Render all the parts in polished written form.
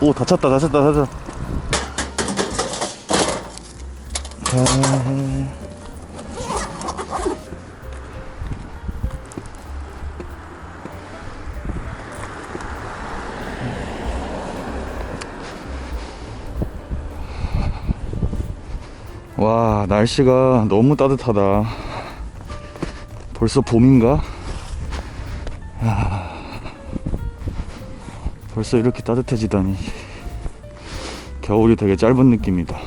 오, 다쳤다. 와, 날씨가 너무 따뜻하다. 벌써 봄인가? 벌써 이렇게 따뜻해지다니. 겨울이 되게 짧은 느낌이다.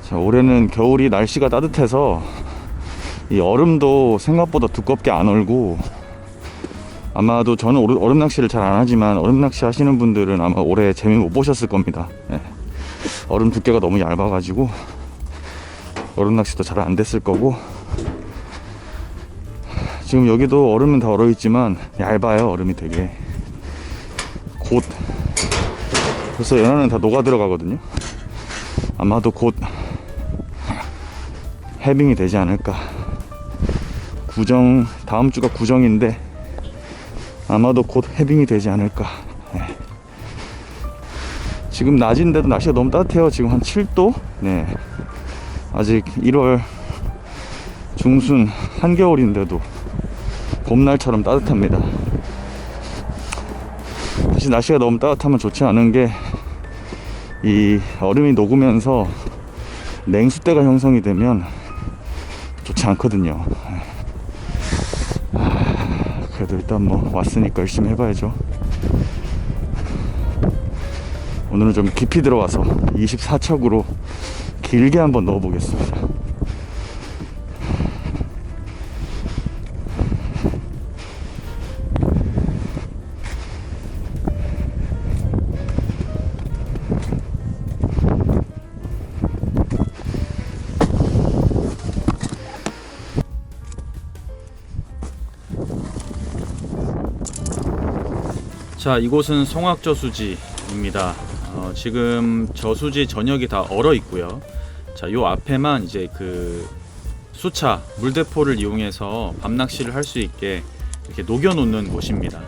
자, 올해는 겨울이 날씨가 따뜻해서 이 얼음도 생각보다 두껍게 안 얼고, 아마도 저는 얼음 낚시를 잘 안 하지만 얼음 낚시 하시는 분들은 아마 올해 재미 못 보셨을 겁니다. 예. 얼음 두께가 너무 얇아가지고 얼음 낚시도 잘 안 됐을 거고, 지금 여기도 얼음은 다 얼어있지만 얇아요. 얼음이 되게. 곧 벌써 연하는 다 녹아 들어가거든요. 아마도 곧 해빙이 되지 않을까. 구정, 다음 주가 구정인데 아마도 곧 해빙이 되지 않을까. 네. 지금 낮인데도 날씨가 너무 따뜻해요. 지금 한 7도? 네. 아직 1월 중순 한겨울인데도 봄날처럼 따뜻합니다. 사실 날씨가 너무 따뜻하면 좋지 않은 게, 이 얼음이 녹으면서 냉수대가 형성이 되면 좋지 않거든요. 그래도 일단 뭐 왔으니까 열심히 해봐야죠. 오늘은 좀 깊이 들어와서 24척으로 길게 한번 넣어보겠습니다. 자, 이곳은 송악저수지입니다. 지금 저수지 전역이 다 얼어 있고요. 자, 요 앞에만 이제 그 수차 물대포를 이용해서 밤낚시를 할 수 있게 이렇게 녹여 놓는 곳입니다.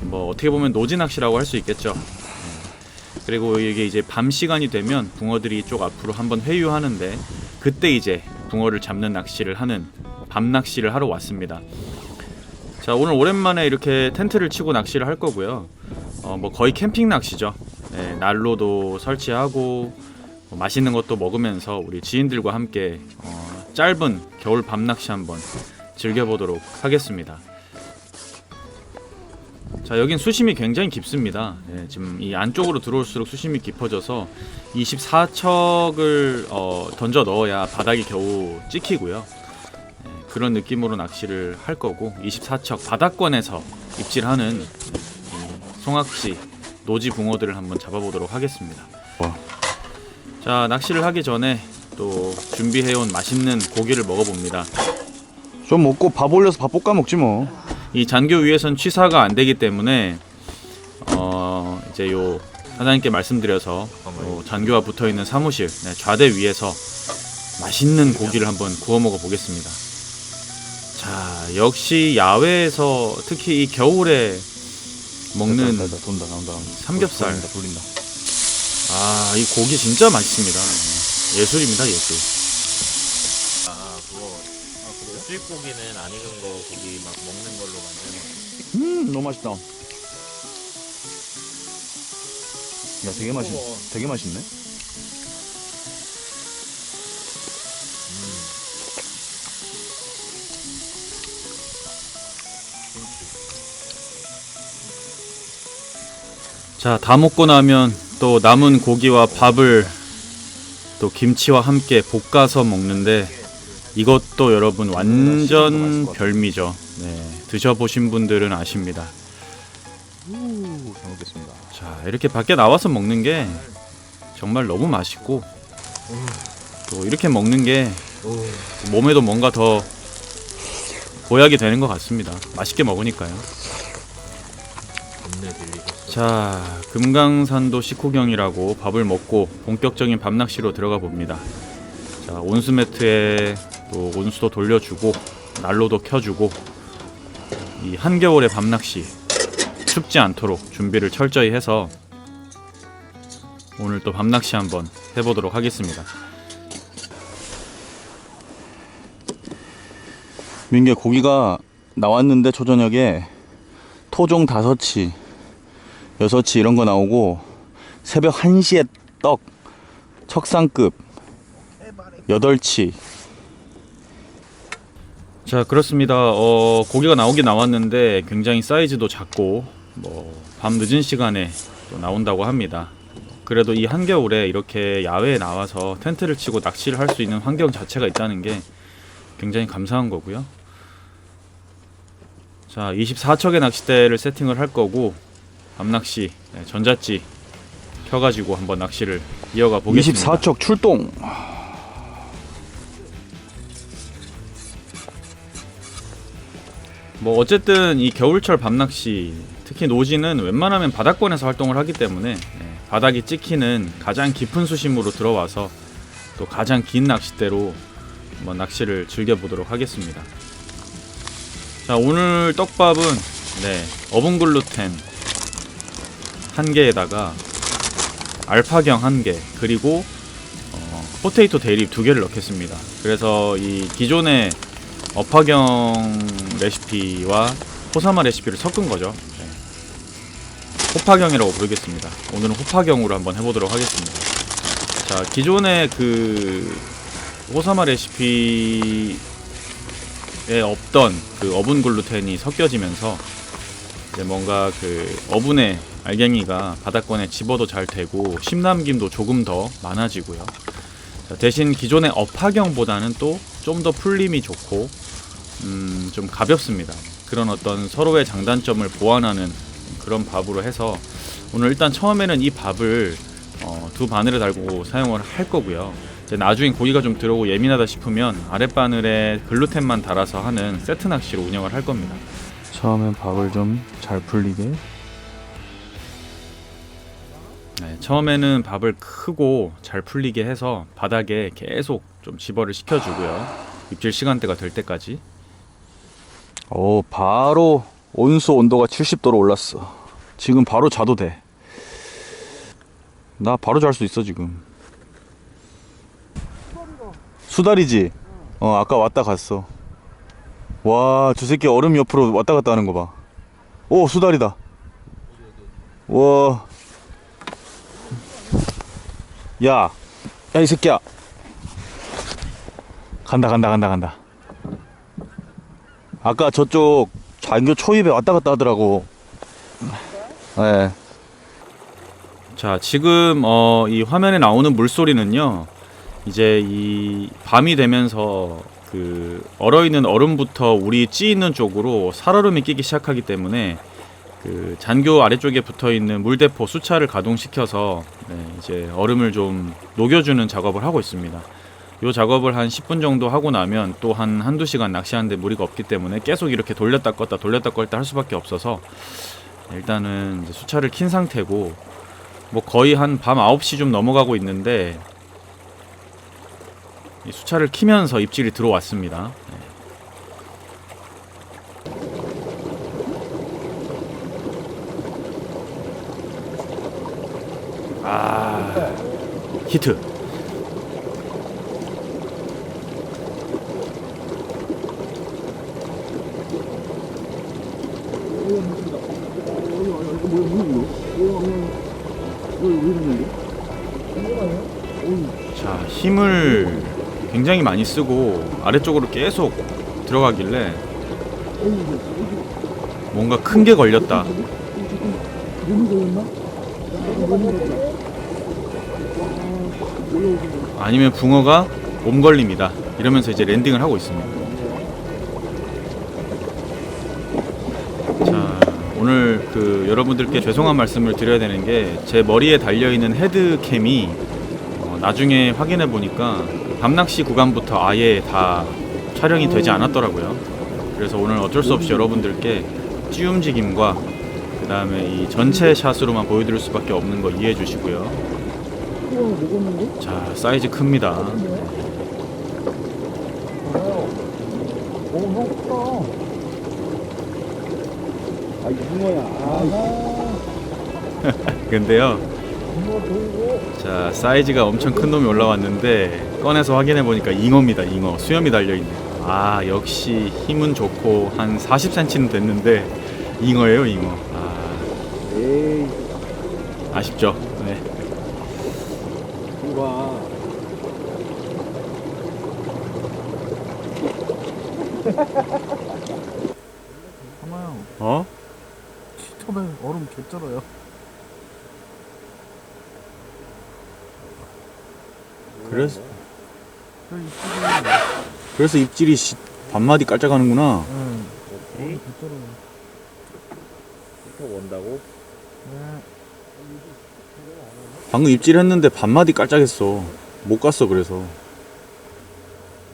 뭐 어떻게 보면 노지 낚시라고 할 수 있겠죠. 그리고 이게 이제 밤 시간이 되면 붕어들이 이쪽 앞으로 한번 회유하는데, 그때 이제 붕어를 잡는 낚시를 하는 밤 낚시를 하러 왔습니다. 자, 오늘 오랜만에 이렇게 텐트를 치고 낚시를 할 거고요. 뭐 거의 캠핑 낚시죠. 네, 난로도 설치하고 맛있는 것도 먹으면서 우리 지인들과 함께 짧은 겨울 밤 낚시 한번 즐겨보도록 하겠습니다. 자, 여긴 수심이 굉장히 깊습니다. 네, 지금 이 안쪽으로 들어올수록 수심이 깊어져서 24척을 던져 넣어야 바닥이 겨우 찍히고요. 그런 느낌으로 낚시를 할 거고, 24척 바닥권에서 입질하는 송악지 노지 붕어들을 한번 잡아보도록 하겠습니다. 자, 낚시를 하기 전에 또 준비해온 맛있는 고기를 먹어봅니다. 좀 먹고 밥 올려서 밥 볶아 먹지 뭐. 이 잔교 위에선 취사가 안 되기 때문에 이제 요 사장님께 말씀드려서 잔교와 붙어 있는 사무실 좌대 위에서 맛있는 고기를 한번 구워 먹어 보겠습니다. 자, 역시 야외에서 특히 이 겨울에 먹는 돈다. 삼겹살. 돌린다. 아, 이 고기 진짜 맛있습니다. 예술입니다, 예술. 그거 수입고기는 안 익은 거 고기 막 먹는 걸로 만드는. 너무 맛있다. 야, 되게 맛있네. 자, 다 먹고 나면 또 남은 고기와 밥을 또 김치와 함께 볶아서 먹는데, 이것도 여러분 완전 별미죠. 네, 드셔보신 분들은 아십니다. 잘 먹겠습니다. 자, 이렇게 밖에 나와서 먹는 게 정말 너무 맛있고, 또 이렇게 먹는 게 몸에도 뭔가 더 보약이 되는 것 같습니다. 맛있게 먹으니까요. 자, 금강산도 식후경이라고 밥을 먹고 본격적인 밤낚시로 들어가 봅니다. 자, 온수매트에 또 온수도 돌려주고 난로도 켜주고 이 한겨울의 밤낚시 춥지 않도록 준비를 철저히 해서 오늘 또 밤낚시 한번 해보도록 하겠습니다. 민규 고기가 나왔는데 초저녁에 토종 5치 6치 이런 거 나오고 새벽 1시에 떡 척상급 8치. 자, 그렇습니다. 고기가 나오긴 나왔는데 굉장히 사이즈도 작고 밤 늦은 시간에 또 나온다고 합니다. 그래도 이 한겨울에 이렇게 야외에 나와서 텐트를 치고 낚시를 할 수 있는 환경 자체가 있다는 게 굉장히 감사한 거고요. 자, 24척의 낚싯대를 세팅을 할 거고 밤낚시 전자찌 켜가지고 한번 낚시를 이어가 보겠습니다. 24척 출동. 어쨌든 이 겨울철 밤낚시 특히 노지는 웬만하면 바닥권에서 활동을 하기 때문에 바닥이 찍히는 가장 깊은 수심으로 들어와서 또 가장 긴 낚싯대로 한번 낚시를 즐겨보도록 하겠습니다. 자, 오늘 떡밥은 어분 글루텐 1개에다가 알파경 1개 그리고 포테이토 대립 2개를 넣겠습니다. 그래서 이 기존의 어파경 레시피와 호사마 레시피를 섞은 거죠. 호파경이라고 부르겠습니다. 오늘은 호파경으로 한번 해보도록 하겠습니다. 자, 기존의 그 호사마 레시피에 없던 그 어분 글루텐이 섞여지면서 이제 뭔가 그 어분의 알갱이가 바닥권에 집어도 잘 되고 심남김도 조금 더 많아지고요. 자, 대신 기존의 어파경보다는 또 좀 더 풀림이 좋고 좀 가볍습니다. 그런 어떤 서로의 장단점을 보완하는 그런 밥으로 해서 오늘 일단 처음에는 이 밥을 2바늘에 달고 사용을 할 거고요. 이제 나중에 고기가 좀 들어오고 예민하다 싶으면 아랫바늘에 글루텐만 달아서 하는 세트 낚시로 운영을 할 겁니다. 처음엔 밥을 좀 잘 풀리게. 처음에는 밥을 크고 잘 풀리게 해서 바닥에 계속 좀 집어를 시켜주고요. 입질 시간대가 될 때까지. 바로 온수 온도가 70도로 올랐어. 지금 바로 자도 돼. 나 바로 잘 수 있어 지금. 수달이지? 아까 왔다 갔어. 와, 저 새끼 얼음 옆으로 왔다 갔다 하는 거 봐. 오, 수달이다. 와. 야, 이 새끼야. 간다. 아까 저쪽 장교 초입에 왔다 갔다 하더라고. 네. 자, 지금 이 화면에 나오는 물소리는요, 이제 이 밤이 되면서 그 얼어있는 얼음부터 우리 찌 있는 쪽으로 살얼음이 끼기 시작하기 때문에 그 잔교 아래쪽에 붙어있는 물대포 수차를 가동시켜서 이제 얼음을 좀 녹여주는 작업을 하고 있습니다. 이 작업을 한 10분 정도 하고 나면 또 한두 시간 낚시하는데 무리가 없기 때문에 계속 이렇게 돌렸다 껐다 할 수밖에 없어서 일단은 이제 수차를 킨 상태고 거의 한 밤 9시 좀 넘어가고 있는데 이 수차를 키면서 입질이 들어왔습니다. 히트. 자, 힘을 굉장히 많이 쓰고 아래쪽으로 계속 들어가길래 뭔가 큰 게 걸렸다. 아니면 붕어가 몸걸림이다. 이러면서 이제 랜딩을 하고 있습니다. 자, 오늘 그 여러분들께 죄송한 말씀을 드려야 되는 게 제 머리에 달려있는 헤드캠이 나중에 확인해 보니까 밤낚시 구간부터 아예 다 촬영이 되지 않았더라고요. 그래서 오늘 어쩔 수 없이 여러분들께 찌 움직임과 그 다음에 이 전체 샷으로만 보여드릴 수밖에 없는 거 이해해 주시고요. 자, 사이즈 큽니다. 아, 잉어야. 근데요, 자 사이즈가 엄청 큰 놈이 올라왔는데 꺼내서 확인해 보니까 잉어입니다. 잉어 수염이 달려 있네요. 아 역시 힘은 좋고 한 40cm는 됐는데 잉어예요, 잉어. 아 에이, 아쉽죠. 네. 이거 하마요. 어? 톱에 얼음 개쩔어요. 그래서 저기 그래서 입질이 반마디 깔짝하는구나. 응. 오케이. 얼음 개쩔어요. 또 온다고? 네. 방금 입질했는데 반마디 깔짝했어. 못 갔어 그래서.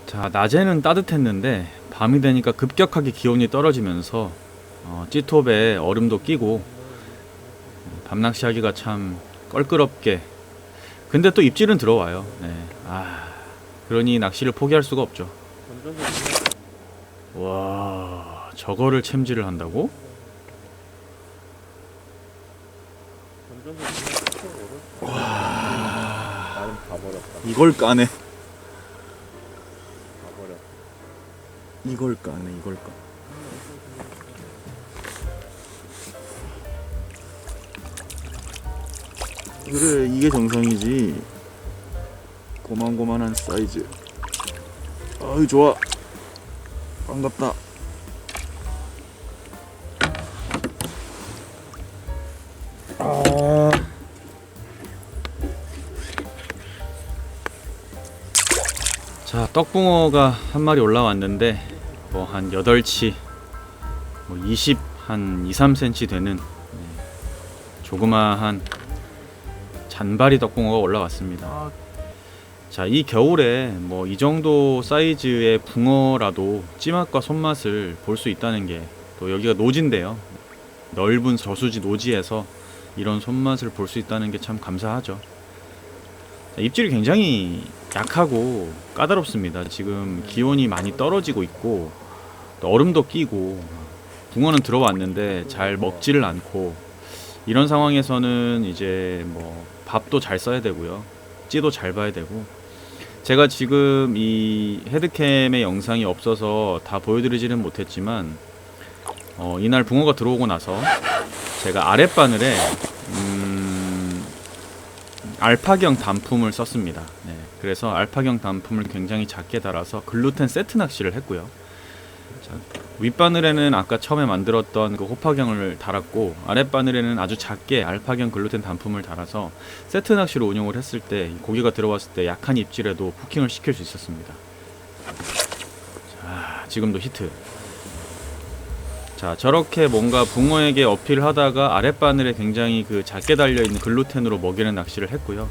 자 낮에는 따뜻했는데 밤이 되니까 급격하게 기온이 떨어지면서 찌톱에 얼음도 끼고 밤낚시하기가 참 껄끄럽게. 근데 또 입질은 들어와요. 네. 그러니 낚시를 포기할 수가 없죠. 와 저거를 챔질을 한다고? 나는 가버렸다. 이걸 까네. 가버렸다. 이걸 까네. 이걸 까. 그래 이게 정상이지. 고만고만한 사이즈. 아유 좋아. 반갑다. 자 떡붕어가 한 마리 올라왔는데 뭐 한 8치 뭐 20, 한 2, 3cm 되는 조그마한 잔바리 떡붕어가 올라왔습니다. 아, 자 이 겨울에 뭐 이 정도 사이즈의 붕어라도 찌맛과 손맛을 볼 수 있다는 게, 또 여기가 노지인데요, 넓은 저수지 노지에서 이런 손맛을 볼 수 있다는 게 참 감사하죠. 자, 입질이 굉장히 약하고 까다롭습니다. 지금 기온이 많이 떨어지고 있고 또 얼음도 끼고 붕어는 들어왔는데 잘 먹지를 않고, 이런 상황에서는 이제 뭐 밥도 잘 써야 되고요, 찌도 잘 봐야 되고. 제가 지금 이 헤드캠의 영상이 없어서 다 보여드리지는 못했지만 이날 붕어가 들어오고 나서 제가 아랫바늘에 알파경 단품을 썼습니다. 네, 그래서 알파경 단품을 굉장히 작게 달아서 글루텐 세트 낚시를 했고요. 자, 윗바늘에는 아까 처음에 만들었던 그 호파경을 달았고, 아랫바늘에는 아주 작게 알파경 글루텐 단품을 달아서 세트 낚시로 운용을 했을 때 고기가 들어왔을 때 약한 입질에도 후킹을 시킬 수 있었습니다. 자, 지금도 히트. 자, 저렇게 뭔가 붕어에게 어필하다가 아랫바늘에 굉장히 그 작게 달려있는 글루텐으로 먹이는 낚시를 했고요.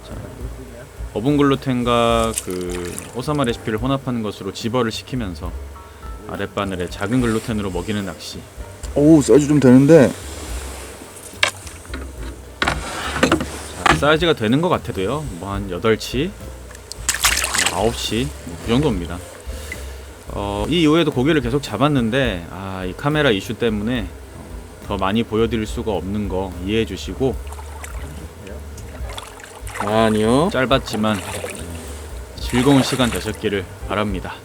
자, 어분 글루텐과 그 오사마 레시피를 혼합하는 것으로 집어를 시키면서 아랫바늘에 작은 글루텐으로 먹이는 낚시. 오 사이즈 좀 되는데. 자, 사이즈가 되는 것 같아도요, 뭐 한 8치, 9치 그 정도입니다. 이 이후에도 고기를 계속 잡았는데 이 카메라 이슈 때문에 더 많이 보여드릴 수가 없는 거 이해해 주시고, 아니요. 짧았지만 즐거운 시간 되셨기를 바랍니다.